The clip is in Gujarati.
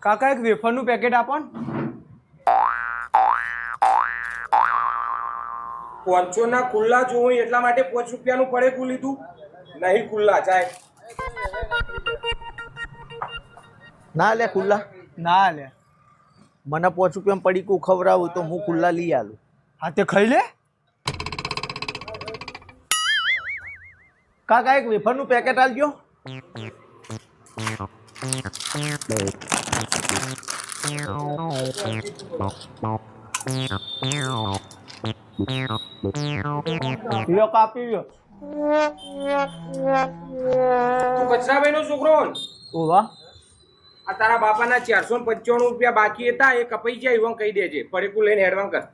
કાકા એક વેફરનું પેકેટ આપો ને. 500 ના ખુલ્લા જોઉં એટલા માટે 5 રૂપિયાનું પડેકું લીધું નહીં ખુલ્લા જાય ના લે ખુલ્લા ના લે. મને 5 રૂપિયામાં પડીકું ખવડાવું તો હું ખુલ્લા લઈ આલું. હા તે ખાઈ લે. કાકા એક વેફરનું પેકેટ આલજો. લ્યો કાપી લ્યો. તું કચરાભાઈનો છોકરો ને? ઓ વાહ. આ તારા બાપાના 495 રૂપિયા બાકી હતા એ કપાઈ જાય એવું કહી દેજે પડેકું લઈને હેડવાન કર.